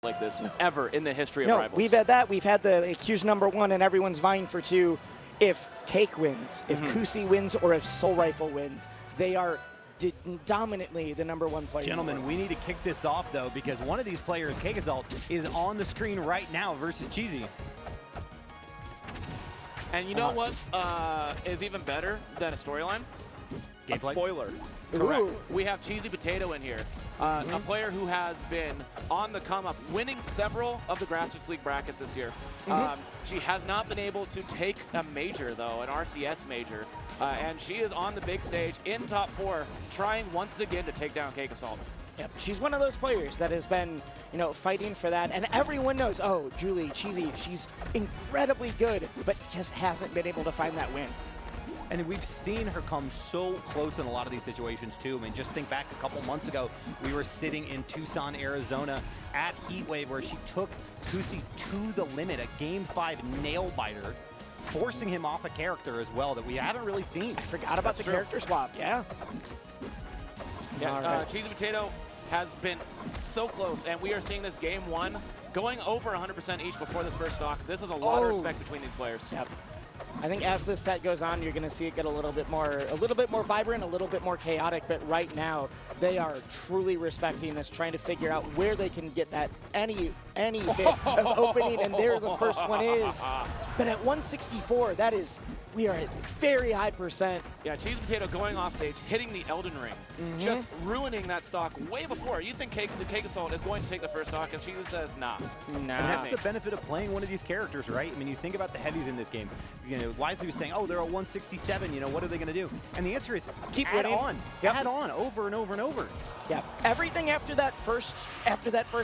like this ever in the history of No, Rivals. we've had that. We've had the accused #1, and everyone's vying for 2. If Cake wins, if Kusi wins, or if Soul Rifle wins, they are dominantly the #1 player. Gentlemen, we need to kick this off, though, because one of these players, CakeAssault, is on the screen right now versus Cheesy. And you know what is even better than a storyline? A Gameplay? spoiler. Correct. Correct. We have CheesyPotato in here, a player who has been on the come up, winning several of the Grassroots League brackets this year. She has not been able to take a major, though, an RCS major, and she is on the big stage in top 4, trying once again to take down CakeAssault. Yep. She's one of those players that has been, fighting for that, and everyone knows, oh, Julie, Cheesy, she's incredibly good, but just hasn't been able to find that win. And we've seen her come so close in a lot of these situations, too. I mean, just think back a couple months ago, we were sitting in Tucson, Arizona at Heatwave where she took Kusi to the limit, a Game 5 nail-biter, forcing him off a character as well that we haven't really seen. I forgot about the character swap, yeah. Yeah, CheesyPotato has been so close, and we are seeing this Game 1 going over 100% each before this first stock. This is a lot of respect between these players. Yep. I think as this set goes on, you're going to see it get a little bit more vibrant, a little bit more chaotic. But right now, they are truly respecting this, trying to figure out where they can get that any bit of opening, and there the first one is. But at 164, we are at very high percent. Yeah, CheesyPotato going off stage, hitting the Elden Ring, just ruining that stock way before. You think the CakeAssault is going to take the first stock, and Cheesy says, nah. And that's the benefit of playing one of these characters, right? I mean, you think about the heavies in this game. Wisely was saying, oh, they're at 167, what are they going to do? And the answer is keep winning. Add on, over and over and over. Yeah, everything after that first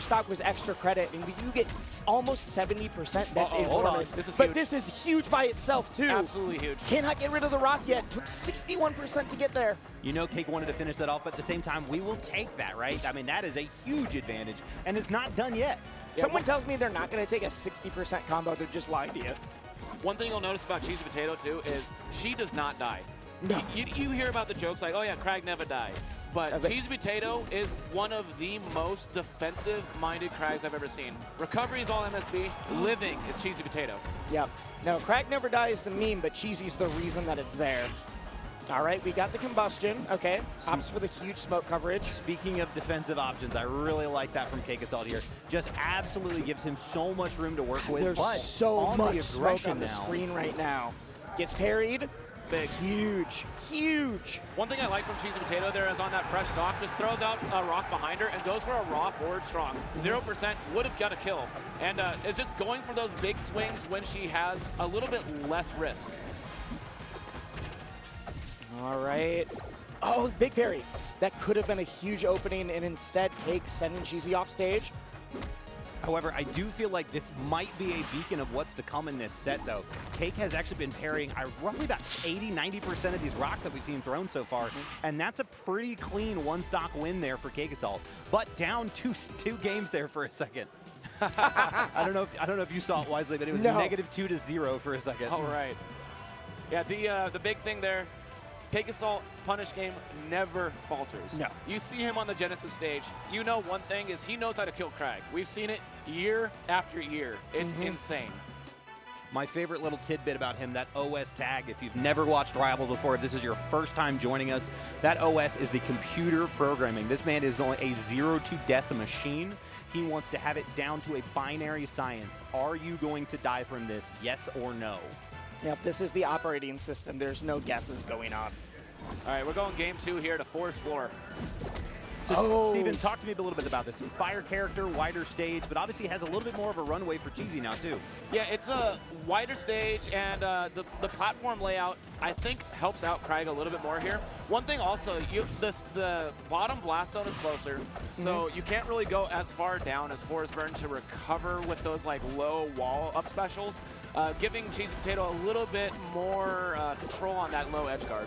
stock was extra credit, and you get almost 70%. That's enormous. This is but huge. this is huge by itself too. Absolutely huge. Cannot get rid of the rock yet. Took 61% to get there. Cake wanted to finish that off, but at the same time, we will take that, right? I mean, that is a huge advantage, and it's not done yet. Someone tells me they're not going to take a 60% combo. They're just lying to you. One thing you'll notice about CheesyPotato, too, is she does not die. No. You hear about the jokes like, oh, yeah, Crag never died. But CheesyPotato is one of the most defensive-minded Crags I've ever seen. Recovery is all MSB. Living is CheesyPotato. Yep. No, Crag never dies the meme, but Cheesy's the reason that it's there. All right, we got the combustion. Okay, opts for the huge smoke coverage. Speaking of defensive options, I really like that from CakeAssault here. Just absolutely gives him so much room to work with. There's but so much smoke on the now, screen right now. Gets parried. Big, huge. One thing I like from CheesyPotato there is on that fresh stock, just throws out a rock behind her and goes for a raw forward strong. 0% would have got a kill. And is just going for those big swings when she has a little bit less risk. All right. Oh, big parry. That could have been a huge opening, and instead Cake sending Cheesy off stage. However, I do feel like this might be a beacon of what's to come in this set, though. Cake has actually been parrying roughly about 80–90% of these rocks that we've seen thrown so far, and that's a pretty clean one-stock win there for CakeAssault. But down two games there for a second. I don't know if you saw it wisely, but it was -2 to 0 for a second. All right. Yeah, the big thing there, CakeAssault punish game never falters. No. You see him on the Genesis stage, you know one thing is he knows how to kill Crag. We've seen it year after year. It's insane. My favorite little tidbit about him, that OS tag, if you've never watched Rivals before, if this is your first time joining us, that OS is the computer programming. This man is going a 0-to-death machine. He wants to have it down to a binary science. Are you going to die from this, yes or no? Yep, this is the operating system. There's no guesses going on. All right, we're going game 2 here to Forest Floor. So, Steven, talk to me a little bit about this. Fire character, wider stage, but obviously has a little bit more of a runway for Cheesy now, too. Yeah, it's a wider stage, and the platform layout, I think, helps out Crag a little bit more here. One thing also, the bottom blast zone is closer, so you can't really go as far down as Forsburn to recover with those low wall up specials, giving CheesyPotato a little bit more control on that low edge guard.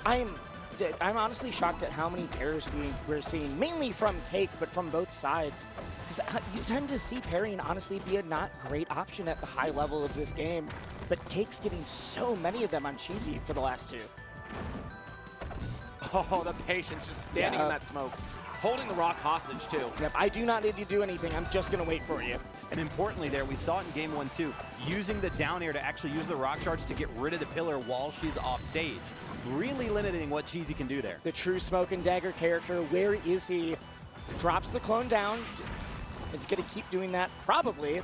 I'm honestly shocked at how many pairs we're seeing, mainly from Cake, but from both sides. Because you tend to see parrying honestly be a not great option at the high level of this game, but Cake's getting so many of them on Cheesy for the last 2. Oh, the patience just standing in that smoke. holding the rock hostage, too. Yep, I do not need to do anything. I'm just going to wait for you. And importantly there, we saw it in game 1 too, using the down air to actually use the rock charge to get rid of the pillar while she's off stage. Really limiting what Cheesy can do there. The true Smoke and Dagger character, where is he? Drops the clone down. It's going to keep doing that, probably.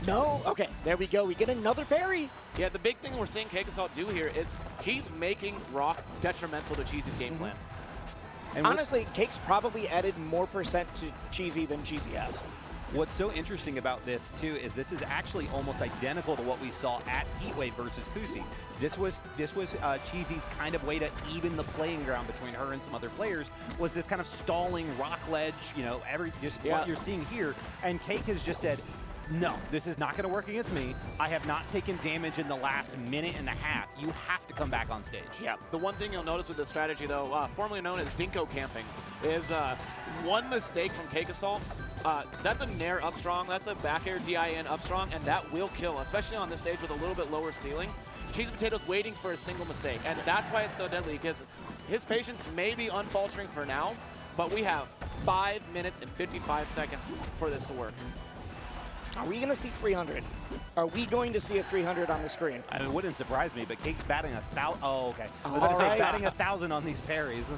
No. Okay, there we go. We get another parry. Yeah, the big thing we're seeing CakeAssault do here is he's making rock detrimental to Cheesy's game plan. And honestly, Cake's probably added more percent to Cheesy than Cheesy has. what's so interesting about this too is this is actually almost identical to what we saw at Heatwave versus Kusi. This was Cheesy's kind of way to even the playing ground between her and some other players, was this kind of stalling rock ledge, you know, what you're seeing here. And Cake has just said, no, this is not going to work against me. I have not taken damage in the last minute and a half. You have to come back on stage. Yeah. The one thing you'll notice with this strategy, though, formerly known as Dinko camping, is one mistake from CakeAssault. That's a Nair up strong, that's a back air DIN up strong, and that will kill, especially on this stage with a little bit lower ceiling. CheesyPotato's waiting for a single mistake, and that's why it's so deadly, because his patience may be unfaltering for now, but we have 5 minutes and 55 seconds for this to work. Are we going to see 300? Are we going to see a 300 on the screen? I mean, it wouldn't surprise me, but Cake's batting 1,000. Oh, okay. I was going to say batting 1,000 on these parries.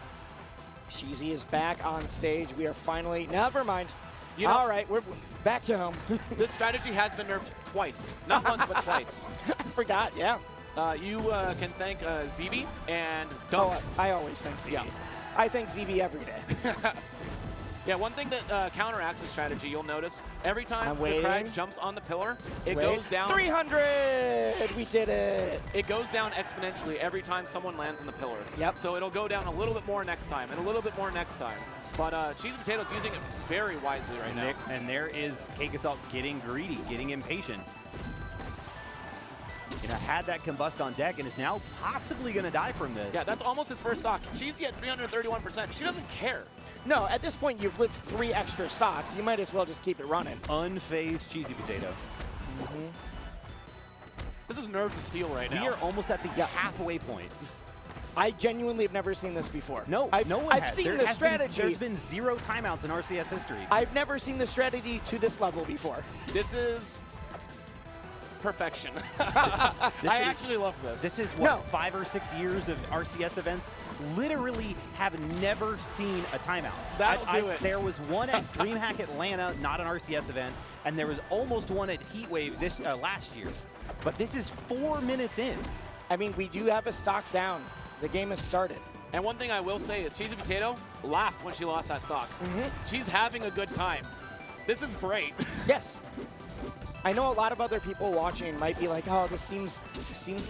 Cheesy is back on stage. We are finally, never mind. You know, all right, we're back to home. This strategy has been nerfed twice. Not once, but twice. I forgot, yeah. You can thank ZB and Oh, I always thank ZB. Yeah. I thank ZB every day. Yeah, one thing that counteracts the strategy, you'll notice, every time the waiting. Crag jumps on the pillar, it goes down. 300! We did it! It goes down exponentially every time someone lands on the pillar. Yep. So it'll go down a little bit more next time, and a little bit more next time. But CheesyPotato's using it very wisely right now. And there is CakeAssault getting greedy, getting impatient. You know, had that combust on deck and is now possibly going to die from this. Yeah, that's almost his first stock. Cheesy at 331%. She doesn't care. No, at this point, you've lived 3 extra stocks. You might as well just keep it running. Unfazed CheesyPotato. This is nerves of steel right now. We are almost at the halfway point. I genuinely have never seen this before. No, no one I've has. seen the strategy. There's been 0 timeouts in RCS history. I've never seen the strategy to this level before. This is perfection. I actually love this. This is what, 5 or 6 years of RCS events literally have never seen a timeout. That'll do it. There was one at DreamHack Atlanta, not an RCS event, and there was almost one at Heatwave this last year. But this is 4 minutes in. I mean, we do have a stock down. The game has started. And one thing I will say is CheesyPotato laughed when she lost that stock. She's having a good time. This is great. Yes. I know a lot of other people watching might be like, oh, this seems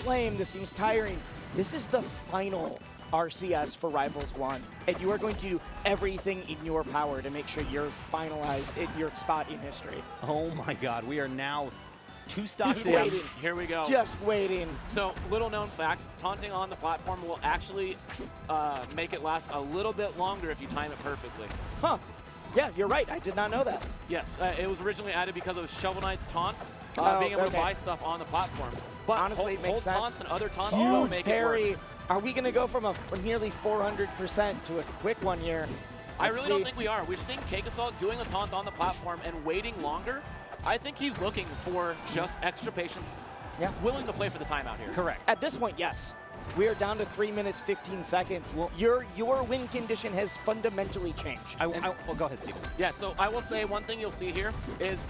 lame, this seems tiring. This is the final RCS for Rivals 1, and you are going to do everything in your power to make sure you're finalized in your spot in history. Oh my God, we are now 2 stocks Just waiting. Here we go. Just waiting. So, little known fact, taunting on the platform will actually make it last a little bit longer if you time it perfectly. Huh. Yeah, you're right. I did not know that. Yes, it was originally added because of Shovel Knight's taunt, being able to buy stuff on the platform. But honestly, it makes hold sense. taunts and other taunts will Huge make parry. it work. Are we going to go from a nearly 400% to a quick one here? I really don't think we are. We've seen CakeAssault doing the taunt on the platform and waiting longer. I think he's looking for just extra patience, willing to play for the timeout here. Correct. At this point, yes. We are down to 3 minutes, 15 seconds. Well, your win condition has fundamentally changed. Well, go ahead, Steve. Yeah, so I will say one thing you'll see here is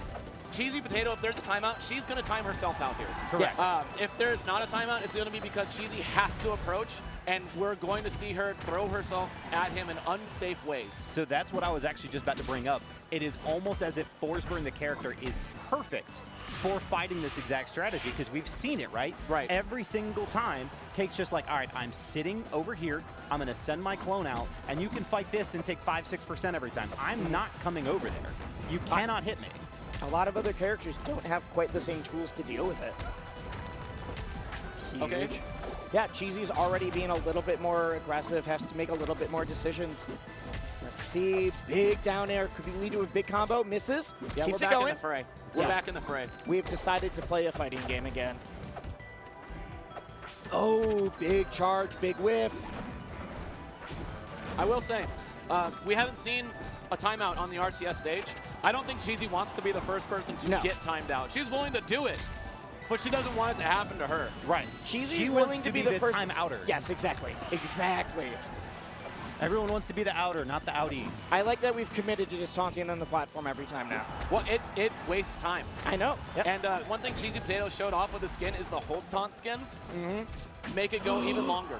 CheesyPotato, if there's a timeout, she's going to time herself out here. Correct. Yes. If there's not a timeout, it's going to be because Cheesy has to approach, and we're going to see her throw herself at him in unsafe ways. So that's what I was actually just about to bring up. It is almost as if Forsberg, the character, is perfect for fighting this exact strategy, because we've seen it, right? Right. Every single time, Cake's just like, all right, I'm sitting over here, I'm going to send my clone out, and you can fight this and take 5-6% every time. I'm not coming over there. You cannot hit me. A lot of other characters don't have quite the same tools to deal with it. Huge. Okay. Yeah, Cheesy's already being a little bit more aggressive, has to make a little bit more decisions. Let's see, big down air, could we lead to a big combo, misses, Yeah, keeps we're it back going. in the fray. We're back in the fray. We've decided to play a fighting game again. Oh, big charge, big whiff. I will say, We haven't seen a timeout on the RCS stage. I don't think Cheesy wants to be the first person to get timed out. She's willing to do it, but she doesn't want it to happen to her. Right. Cheesy's wants willing to be the the first time-outer. Yes, exactly. Exactly. Everyone wants to be the outer, not the outie. I like that we've committed to just taunting on the platform every time now. Well, it wastes time. I know. Yep. And one thing CheesyPotato showed off with the skin is the hold taunt skins. Make it go even longer.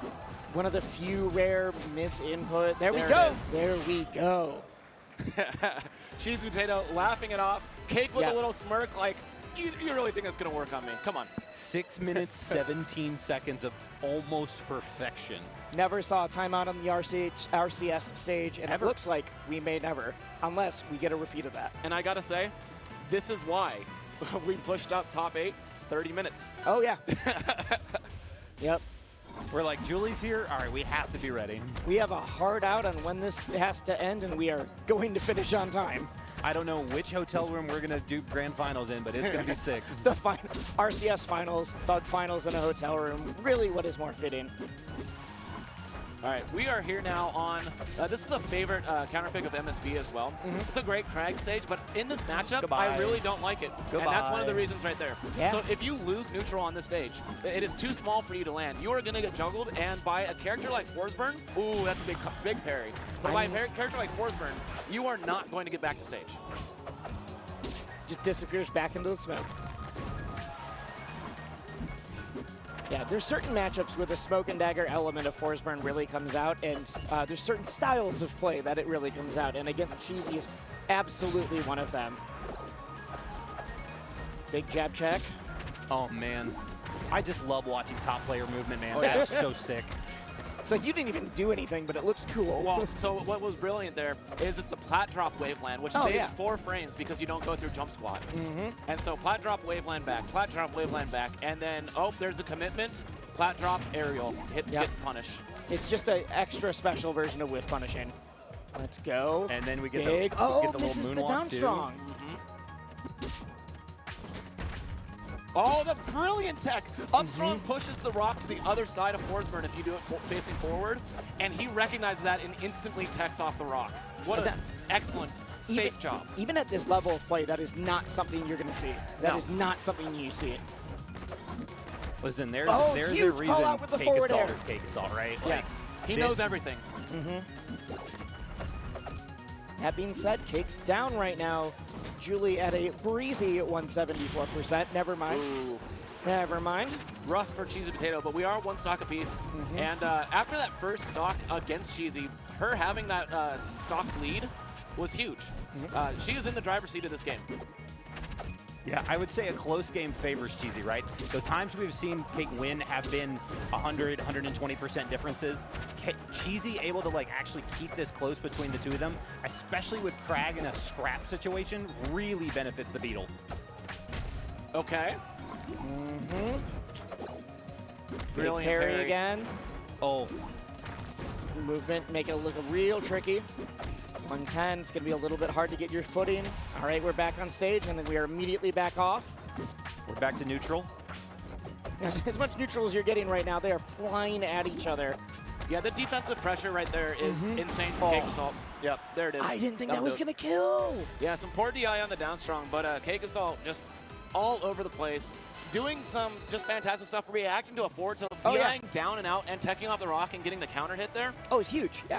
One of the few rare misinput. There we There go. it is. There we go. CheesyPotato laughing it off. Cake with Yeah. a little smirk like, you really think that's going to work on me? Come on. 6 minutes, 17 seconds of almost perfection. Never saw a timeout on the RCS stage, and Ever. it looks like we may never, unless we get a repeat of that. And I got to say, this is why we pushed up top 8 30 minutes. Oh, yeah. Yep. We're like, Julie's here? All right, we have to be ready. We have a hard out on when this has to end, and we are going to finish on time. I don't know which hotel room we're going to do grand finals in, but it's going to be sick. The RCS finals, Thug finals in a hotel room, really what is more fitting. All right, we are here now on, this is a favorite counter pick of MSB as well. It's a great Crag stage, but in this matchup, Goodbye. I really don't like it. And that's one of the Goodbye. reasons right there. Yeah. So if you lose neutral on this stage, it is too small for you to land. You are going to get juggled, and by a character like Forsburn, ooh, that's a big parry. But by a character like Forsburn, you are not going to get back to stage. Just disappears back into the smoke. Yeah, there's certain matchups where the smoke and dagger element of Forsburn really comes out, and there's certain styles of play that it really comes out, and again, Cheesy is absolutely one of them. Big jab check. Oh, man. I just love watching top player movement, man. Oh, yeah. That's so sick. It's like you didn't even do anything, but it looks cool. Well, so what was brilliant there is it's the plat drop waveland, which Oh, saves yeah. 4 frames because you don't go through jump squat. And so plat drop waveland back, plat drop waveland back, and then, oh, there's a commitment, plat drop aerial, Yep. get punish. It's just an extra special version of whiff punishing. Let's go. And then we get Big. the, Oh, get the misses the little down moonwalk, too. strong. Oh, the brilliant tech! Upstrong pushes the rock to the other side of Forsburn if you do it facing forward, and he recognizes that and instantly techs off the rock. What an excellent, safe job. Even at this level of play, that is not something you're going to see. That No. is not something you see. Listen, there's Oh, a huge reason call out with the forward air. CakeAssault is CakeAssault, right? Yes, he this- knows everything. That being said, Cake's down right now. Julie at a breezy 174%. Never mind. Ooh. Never mind. Rough for CheesyPotato, but we are 1 stock apiece. And after that first stock against Cheesy, her having that stock lead was huge. She is in the driver's seat of this game. Yeah, I would say a close game favors Cheesy, right? The times we've seen Cake win have been 100, 120% differences. Cheesy able to like actually keep this close between the two of them, especially with Crag in a scrap situation, really benefits the Beetle. Okay. Big Brilliant parry parry. again. Oh, Movement, make it look real tricky. 110, it's going to be a little bit hard to get your footing. All right, we're back on stage, and then we are immediately back off. we're back to neutral. As much neutral as you're getting right now, they are flying at each other. Yeah, the defensive pressure right there is insane for Oh. CakeAssault. Yep, there it is. I didn't think that That'll was do it. going to kill. Yeah, some poor DI on the down strong, but CakeAssault just all over the place, doing some just fantastic stuff, reacting to a forward tilt, Oh, yeah. DIing down and out, and teching off the rock and getting the counter hit there. Oh, it's huge, yeah.